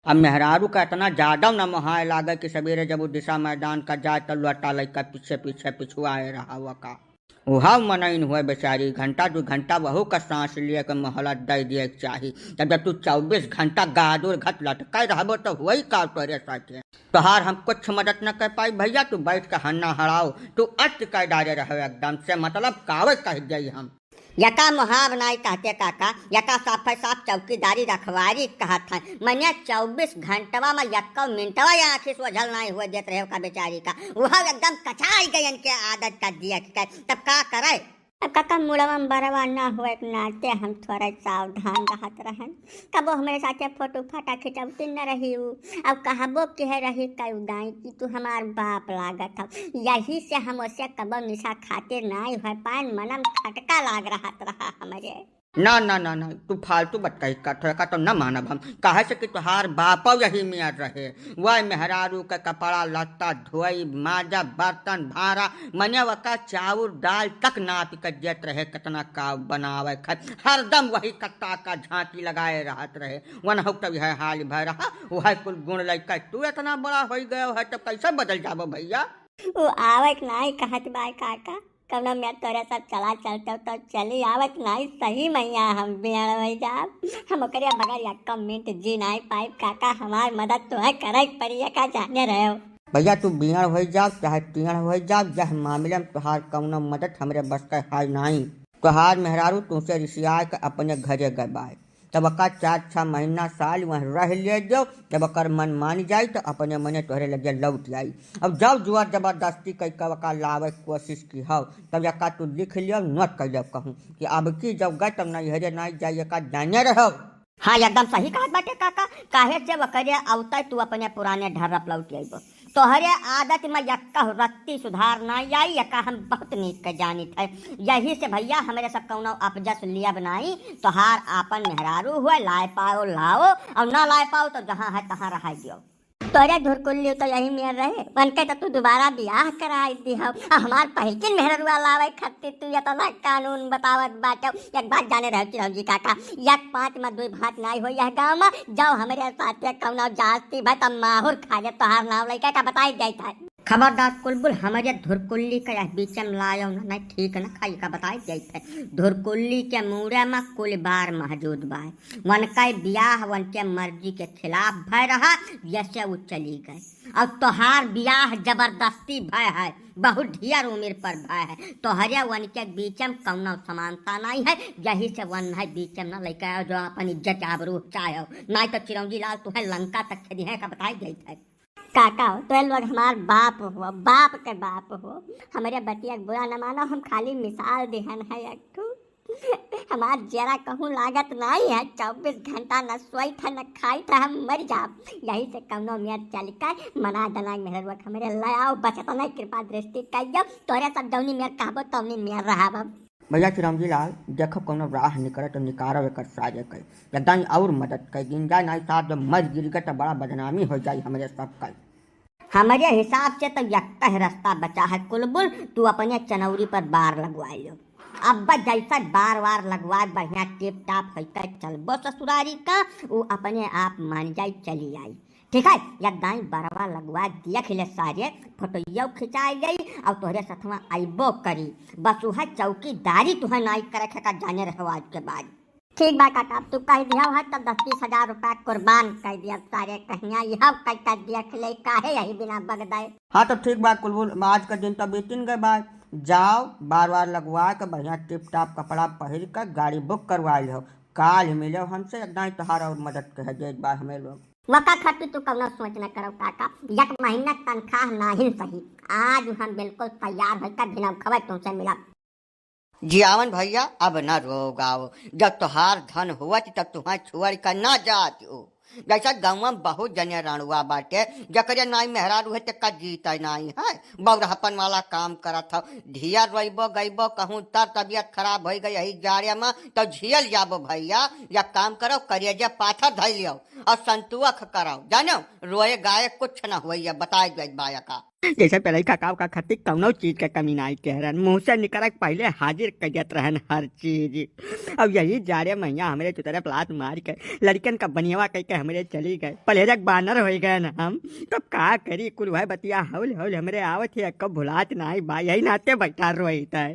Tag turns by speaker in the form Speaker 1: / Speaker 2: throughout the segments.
Speaker 1: अब मेहरारू का इतना ज्यादा न मोहाय लागे कि सवेरे जब वो दिशा मैदान का जाए तो लौटा लड़का पीछे पीछे पिछुआए रहा हुआ का उहा मनइन हुए बेचारी घंटा 2 घंटा वहू का सांस लिए के मोहलत दे दिए चाहिए। तब जब तू 24 घंटा गादुर घट लटका रहबो तो वही का तोरे साथे तोहार हम कुछ मदद न कर पाई भैया। तू बैठ के हन्ना हड़ाओ तू अस्त कर डाले रहे एकदम से मतलब कावे कह गई हम
Speaker 2: यका मुहाब नाई कहते काका यका साफ साफ चौकीदारी रखवारी कहत था मैंने 24 घंटवा में यक्का मिनटवा या आखिर सोझल नहीं हुए देते रहे का बेचारी का वह एकदम कचाई गयन के आदत कर दिया तब का करे। अब काका मुड़वा बरवा ना हुए नाते हम थोड़ा सावधान रहत रहन कबो हमारे साथे फोटो फाटा खिंचवती न रही अब कहबो कह रही कई दाई कि तू हमार बाप लागत हो यही से हम उससे कबो निशा खातिर नहीं हो पाए मनम खटका लाग रहा हमारे।
Speaker 1: ना ना ना ना तू फालतू बटकाई का तो न मानब हम कहे से कि तुहार बापो यही मियाँ रहे वह मेहरारू का कपड़ा लत्ता धोई माजा बर्तन भारा मने वका चाउर दाल तक नाप कर देत रहे कितना का बनावे हरदम वही कत्ता का झांकी लगाए रहत रहे वन हो तब यह हाल भय रहा वह कुल गुण लैका तू इतना बड़ा हो गया है तब कैसे बदल जाबो भैया।
Speaker 2: वो आवक नहीं कहत बाय काका कवना मैं तोरे सब चला चलते तो चली आवत नहीं सही मैया हम बियाण हो जाब हम ओकरे बगैर एक मिनट जी नहीं पाइप काका हमार मदद तो है करे पड़ी का जाने रहे हो
Speaker 1: भैया। तू बियाण हो जा चाहे तीण हो जा यह मामले में तुहार कौनो मदद हमरे बस का हाल नहीं। तुहार मेहरारू तुमसे रिसिया के अपने घरे गए बाय तब का 4-6 महीना साल वहाँ रह ले जाओ जब अकर मन मान जाए तो अपने मने तोहरे लगे लौट आई। अब जब जुआ जबरदस्ती कई का लावे कोशिश की हो तब यका तू लिख लियो नोट कर लियो कहूँ कि अब की जब गए तब नहरे नहीं जाइए का जाने रहो।
Speaker 2: हाँ एकदम सही कहा बाटे काका काहे से वकरे अवता तू अपने पुराने ढर्रप लौट आइबो तोहरे आदत में यक्का रत्ती सुधार नहीं आई यका हम बहुत नीक के जानित है यही से भैया हमारे सब कौनो अपजस लिया बनाई तोहार आपन मेहरारू हुए लाए पाओ लाओ और ना लाए पाओ तो जहाँ है तहाँ रहा दियो। तोरे धुरकुल्ली तो यही मेर रहे बनके तो तू दोबारा ब्याह कराई दी हो हमार पहलकिन मेहरुआ लावे खत्ती तू या तो ना कानून बतावत बाटो एक बात जाने रहे चिरंजी काका 1-5 में 2 भात नहीं हो यह गाँव में जाओ हमारे साथ कौनो जास्ती भाई तब माहौर खा जा तोहार नाव लड़का का बताई जाता है। खबरदार कुलबुल हमारे धुरकुल्ली का बीच में लायो ना नहीं ठीक न खाई का बताई जाते धुरकुल्ली के मुड़े में कुल बार मौजूद बा वन का ब्याह वन के मर्जी के खिलाफ भय रहा जैसे वो चली गए और तोहार ब्याह जबरदस्ती भय है बहुत ढेर उम्र पर भय है तोहरे वन के बीच में कौनो समानता नहीं है यही से वन है बीच में न लेकर जो अपन इज्जत आबरू चाहे नहीं तो चिरौंजी लाल तुम्हें लंका तक खेदी है का बताई जाता है। काका हो तो लोग हमार बाप हो बाप के बाप हो हमारे बतिया बुरा न मानो हम खाली मिसाल देहन है एक हमार जरा कहूँ लागत नहीं है 24 घंटा न सोई था न खाई था हम मर जाब यही से कौनो मेर चल कर मना दना मेहरवा हमारे लाओ बचत नहीं कृपा दृष्टि कहियो तोरे सब जौनी मेर कहबो तौनी मेर रहा
Speaker 1: भैया चिरंजी लाल देखो कोनो राह निकले तो निकारो एक साजे कई यदाई और मदद कई गिंजा नहीं साहब जब मर गिर गए तो बड़ा बदनामी हो जाए हमारे सब कल
Speaker 2: हमारे हिसाब से तो यक्का रास्ता बचा है कुलबुल तू अपने चनौरी पर बार लगवा लो अब जैसा बार बार लगवा बढ़िया टिप टाप होकर चलबो ससुरारी का वो अपने आप मान जाए चली आई ठीक है यदाई बरवा लगवा दिया खिले सारे फोटो खिंचाई गई और तोहरे सथवा आइबो करी बस वह चौकीदारी तुहे नहीं करे का जाने रहो आज के बाद। ठीक बा काका तू कह दिया है तब 10-20 हजार रुपया कुर्बान कर दिया सारे कहिया यह कह दिया खिले काहे यही बिना बगदाए।
Speaker 1: हाँ तो ठीक बात कुलबुल आज का दिन तो बीतिन गए बात जाओ बार बार लगवा के बढ़िया टिप टाप कपड़ा पहन कर गाड़ी बुक करवा लो काल मिलो हमसे एकदम तोहार और मदद कह दे बार हमें लोग
Speaker 2: वका खट्टी तू कौनो सोच न करो काका 1 महीना तनख्वाह नहीं सही आज हम बिल्कुल तैयार होकर बिना खबर तुमसे मिला।
Speaker 1: जियावन भैया अब न रोगाओ जब तुहार धन हुआ तब तुम्हारे छुअर का ना जाती हो जैसा गाँव में बहुत जने रणुआ बाटे जकरे नाई मेहरारू है का जीता नहीं है बौरहपन वाला काम करत हो धिया रोइबो गईबो कहूँ तर तबियत खराब हो गई यही जाड़े में तो झियल जाबो भैया या काम करो करिए पाथर धर लियो और संतुआ करो जानो रोए गाय कुछ न हुई बताए बाया का। जैसे पहले काका का खती कौनो चीज के कमी नहीं कह रहन, मुंह से निकल पहले हाजिर करियत रहन हर चीज। अब यही जारे मैया हमरे चुतरे प्लाट मार के लड़कन का बनियावा कह के हमरे चली गए, पलेरक बानर हो गए न हम। तब का करी कुल भाई बतिया हौल हौल हमरे आवत है, कब भुलात नहीं बा, यही नाते बैठा रोहित है।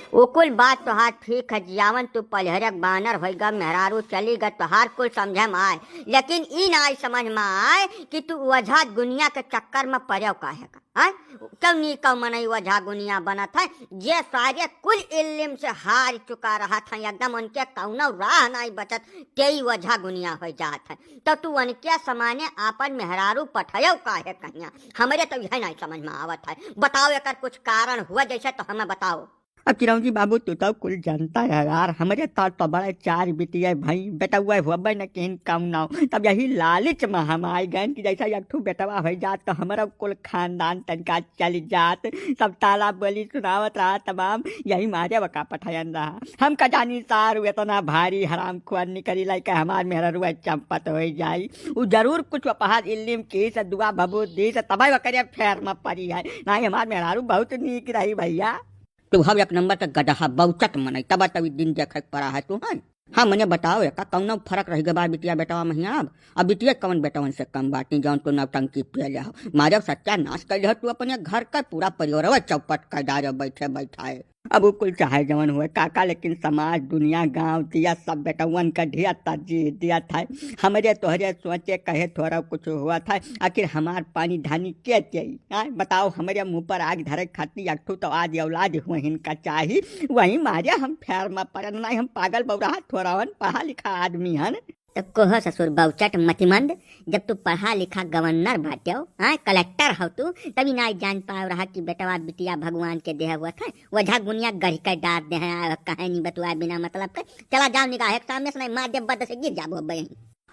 Speaker 2: कुल बात तोहार ठीक है जियावन, तू पलहरक बानर होगा मेहरारू चली गए तोहार कुल समझ में आए, लेकिन ई ना समझ में आए कि तू वजह दुनिया के चक्कर में पड़ो काहे का। क्यों नहीं कौ मनई वजह गुनिया बनत है, जे सारे कुल इल्म से हार चुका रहा था, एकदम उनके कौनो राह नहीं बचत, तेई वजह गुनिया हो जात है। तो तू उनके समाने आपन मेहरारू पठयो काहे कहिया, हमरे तो यह नहीं समझ में आवत है। बताओ एक कुछ कारण हुआ जैसे तो हमें बताओ।
Speaker 1: अब चिरौंजी बाबू तू तो कुल जानता है यार, हमारे तो बड़े चार बिटिया भाई बेटा हुआ हुआ न कहीं कम ना हो। तब यही लालच में हम आए गए कि जैसा एक ठू बेटवा हो जात तो हमारा कुल खानदान तनका चल जात, सब ताला बोली सुनावत रहा तमाम, यही मारे वका पठायन रहा। हम का जानी सार हुए तो ना भारी हराम खुआर निकली लाइक हमार मेहरा रुआ चंपत हो जाई, वो जरूर कुछ अपहार इल्म की से दुआ बबू दी से तबाही वकरिया फेर में पड़ी है ना, हमार मेहरारू बहुत नीक रही भैया। तू हम एक नंबर का गदहा बहुचत मन तब तभी दिन देख पड़ा है तू है। हाँ मने बताओ का कौन फर्क रह गया बिटिया बेटवा महिया, अब बिटिया कौन बेटवन से कम बाटी जौन तो नवटंकी पे जाओ मारे सच्चा नाश कर तू अपने घर का पूरा परिवार चौपट कर डाल बैठे बैठाए। अब वो कुल चाहे जवन हुए काका, लेकिन समाज दुनिया गांव दिया सब बेटवन का ढिया तरजीह दिया था, हमारे तोहरे सोचे कहे थोड़ा कुछ हुआ था, आखिर हमार पानी धानी के चाहिए बताओ, हमारे मुंह पर आग धरे खाती अठू तो आज औलाद हुए इनका चाहिए, वही मारे हम फेर में पड़न नहीं, हम पागल बौरा थोड़ा पढ़ा लिखा आदमी हन।
Speaker 2: तो कोह ससुर बहुचट मतिमंद, जब तू पढ़ा लिखा गवर्नर बाटे हो, कलेक्टर हो तू, तभी ना जान पाओ रहा कि बेटवा बिटिया भगवान के देह हुआ था, वजह गुनिया गढ़ कर डाल दे हैं कहानी बतुआ बिना मतलब का। चला जाओ निगाह एक सामने से नहीं मार जब बद से गिर जाबो बहन।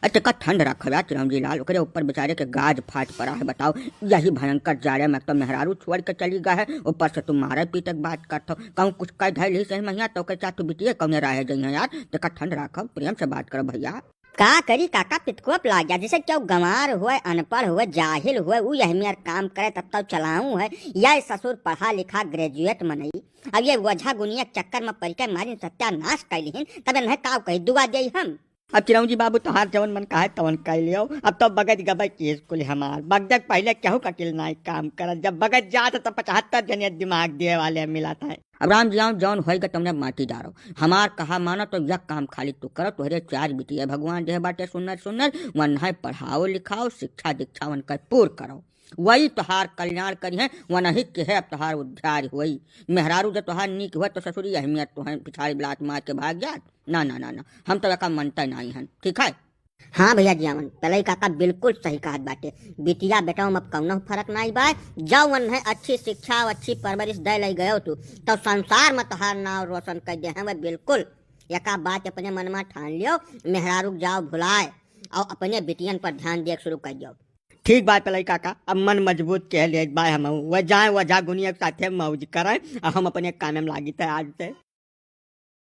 Speaker 1: अच्छा का ठंड रखा चिरौंजी लाल, ओकरे ऊपर बेचारे के गाज फाट पड़ा है। बताओ यही भयंकर जाड़े में तो मेहरारू छोड़ के चली गया है, ऊपर से तुम मारे पीटे बात करते हो, कहूँ कुछ कह धैल सही मैया तो चाह तू बिटिया कौन रह जाइए यार, तो का ठंड रखो प्रेम से बात करो भैया।
Speaker 2: का करी काका पितकोप ला गया, जैसे क्यों गंवार हुए अनपढ़ हुए जाहिल हुए वो यही मेरा काम करे तब तक चलाऊं है, या ससुर पढ़ा लिखा ग्रेजुएट मनई, अब ये वजह गुनिया चक्कर में परिचय मारी सत्यानाश कैलिन, तब नहीं का कही दुआ दे हम।
Speaker 1: अब चिरौंजी बाबू तोहार जवन मन कहा तवन कह लियो, अब तो बगज गबे केस कुल हमार बगजक पहले केहू का किल नहीं काम कर, जब बगज जात तो 75 जने दिमाग दिए वाले मिला था। अब राम जी जौन होएगा तुमने माटी डारो, हमार कहा मानो तो यह काम खाली तू करो, तुहरे चार बिटिया भगवान देह बाटे सुनर सुनर, वन है पढ़ाओ लिखाओ शिक्षा दीक्षा वन कर पूर करो, वही तोहार कल्याण करी है, वन ही के है अब तोहार उद्धार हुई। मेहरारू जब तोहार नीक हुआ तो ससुरी अहमियत तो है पिछाड़ी बिलात मार के भाग जात, ना ना ना ना हम तो का मनता नहीं है, ठीक है।
Speaker 2: हाँ भैया जियावन पहले काका बिल्कुल सही कहत बाटे, बिटिया बेटा में अब कौनो फर्क नहीं बा, जब वन है अच्छी शिक्षा अच्छी परवरिश दे ले गयो तू तो संसार में तोहार नाम रोशन कर दे हैं, वह बिल्कुल यका बात अपने मन में ठान लियो, मेहरारू जाओ भुलाए और अपने बिटियन पर ध्यान दिए शुरू कर दो।
Speaker 1: ठीक बात पलाई काका, अब मन मजबूत कह ले हम वह जाए वजह गुनिया के साथे मौज करें, हम अपने काम में लागी थे आज से।